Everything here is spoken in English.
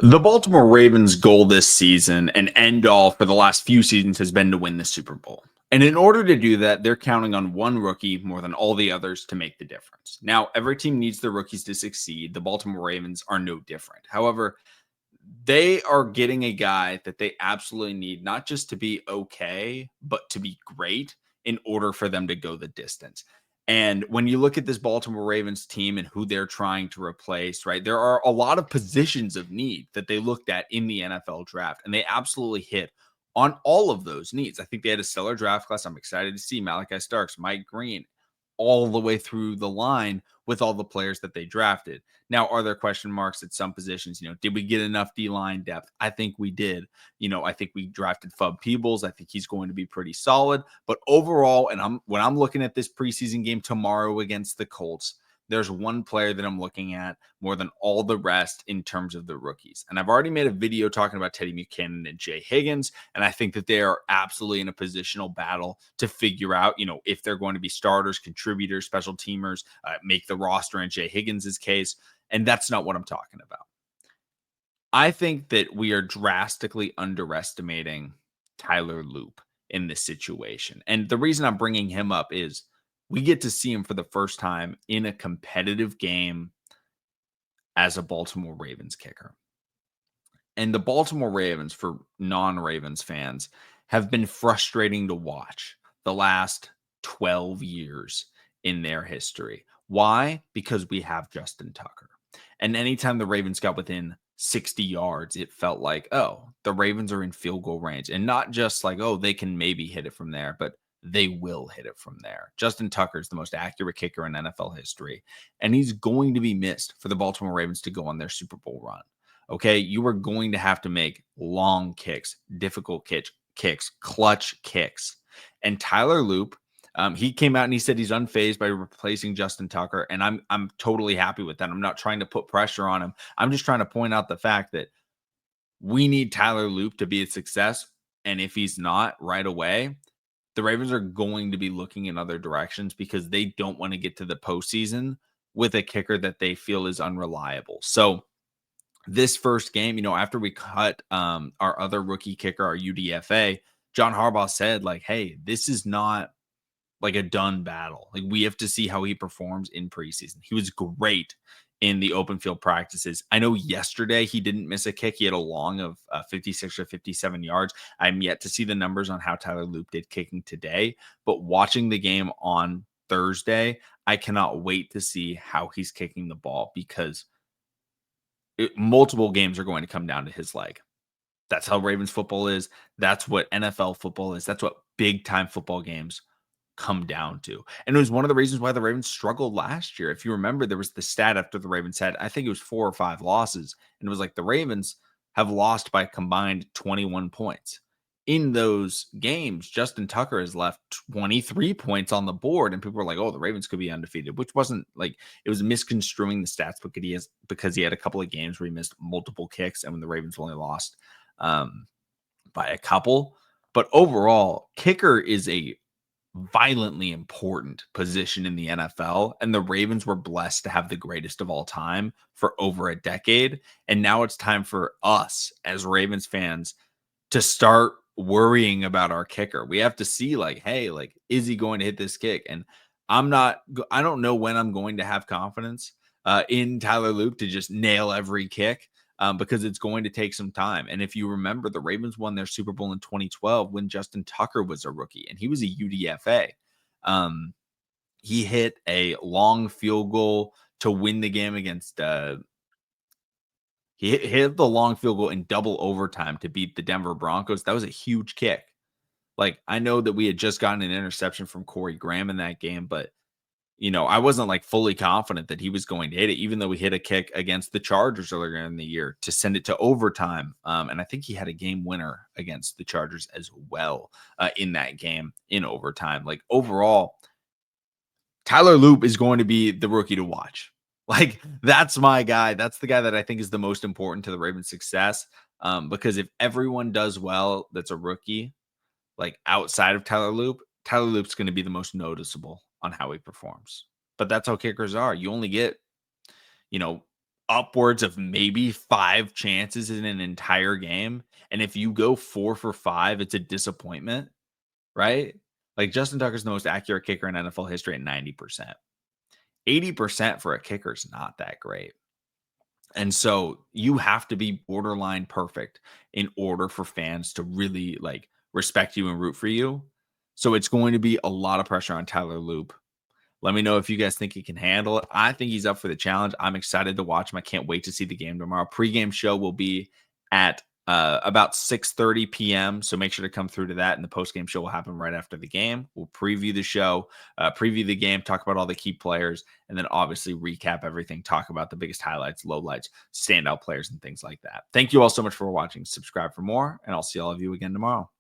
The Baltimore Ravens' goal this season and end all for the last few seasons has been to win the Super Bowl. And in order to do that, they're counting on one rookie more than all the others to make the difference. Now, every team needs their rookies to succeed. The Baltimore Ravens are no different. However, they are getting a guy that they absolutely need, not just to be okay, but to be great in order for them to go the distance. And when you look at this Baltimore Ravens team and who they're trying to replace, right, there are a lot of positions of need that they looked at in the NFL draft, and they absolutely hit on all of those needs. I think they had a stellar draft class. I'm excited to see Malachi Starks, Mike Green, all the way through the line with all the players that they drafted. Now, are there question marks at some positions? Did we get enough D-line depth? I think we did. I think we drafted Fub Peebles. I think he's going to be pretty solid. But overall, when I'm looking at this preseason game tomorrow against the Colts, there's one player that I'm looking at more than all the rest in terms of the rookies. And I've already made a video talking about Teddy Buchanan and Jay Higgins. And I think that they are absolutely in a positional battle to figure out, if they're going to be starters, contributors, special teamers, make the roster in Jay Higgins' case. And that's not what I'm talking about. I think that we are drastically underestimating Tyler Loop in this situation. And the reason I'm bringing him up is we get to see him for the first time in a competitive game as a Baltimore Ravens kicker. And the Baltimore Ravens, for non-Ravens fans, have been frustrating to watch the last 12 years in their history. Why? Because we have Justin Tucker. And anytime the Ravens got within 60 yards, it felt like, oh, the Ravens are in field goal range. And not just like, oh, they can maybe hit it from there, but they will hit it from there. Justin Tucker is the most accurate kicker in NFL history, and he's going to be missed for the Baltimore Ravens to go on their Super Bowl run. Okay, you are going to have to make long kicks, difficult kicks, clutch kicks. And Tyler Loop, he came out and he said he's unfazed by replacing Justin Tucker, and I'm totally happy with that. I'm not trying to put pressure on him. I'm just trying to point out the fact that we need Tyler Loop to be a success, and if he's not right away, the Ravens are going to be looking in other directions because they don't want to get to the postseason with a kicker that they feel is unreliable. So this first game, after we cut our other rookie kicker, our UDFA, John Harbaugh said, like, hey, this is not like a done battle. Like, we have to see how he performs in preseason. He was great in the open field practices. I know yesterday he didn't miss a kick. He had a long of 56 or 57 yards. I'm yet to see the numbers on how Tyler Loop did kicking today, but watching the game on Thursday, I cannot wait to see how he's kicking the ball because multiple games are going to come down to his leg. That's how Ravens football is. That's what NFL football is. That's what big time football games come down to. And it was one of the reasons why the Ravens struggled last year. If you remember, there was the stat after the Ravens had, I think it was 4 or 5 losses. And it was like the Ravens have lost by combined 21 points. In those games, Justin Tucker has left 23 points on the board. And people were like, oh, the Ravens could be undefeated, which wasn't like, it was misconstruing the stats because he had a couple of games where he missed multiple kicks and when the Ravens only lost by a couple. But overall, kicker is a violently important position in the NFL, and the Ravens were blessed to have the greatest of all time for over a decade. And now it's time for us as Ravens fans to start worrying about our kicker. We have to see, like, hey, like, is he going to hit this kick? And I don't know when I'm going to have confidence in Tyler Loop to just nail every kick. Because it's going to take some time. And if you remember, the Ravens won their Super Bowl in 2012 when Justin Tucker was a rookie, and he was a UDFA. He hit a long field goal to win the game against he hit the long field goal in double overtime to beat the Denver Broncos. That was a huge kick. Like, I know that we had just gotten an interception from Corey Graham in that game, but I wasn't like fully confident that he was going to hit it, even though we hit a kick against the Chargers earlier in the year to send it to overtime. And I think he had a game winner against the Chargers as well in that game in overtime. Like, overall, Tyler Loop is going to be the rookie to watch. Like, that's my guy. That's the guy that I think is the most important to the Ravens' success. Because if everyone does well, that's a rookie, like outside of Tyler Loop's going to be the most noticeable on how he performs. But that's how kickers are. You only get, upwards of maybe 5 chances in an entire game, and if you go 4 for 5, it's a disappointment, right? Like, Justin Tucker's the most accurate kicker in NFL history at 90%. 80% for a kicker is not that great. And so you have to be borderline perfect in order for fans to really like respect you and root for you. So it's going to be a lot of pressure on Tyler Loop. Let me know if you guys think he can handle it. I think he's up for the challenge. I'm excited to watch him. I can't wait to see the game tomorrow. Pre-game show will be at about 6:30 p.m. So make sure to come through to that. And the post-game show will happen right after the game. We'll preview the show, preview the game, talk about all the key players, and then obviously recap everything, talk about the biggest highlights, lowlights, standout players, and things like that. Thank you all so much for watching. Subscribe for more, and I'll see all of you again tomorrow.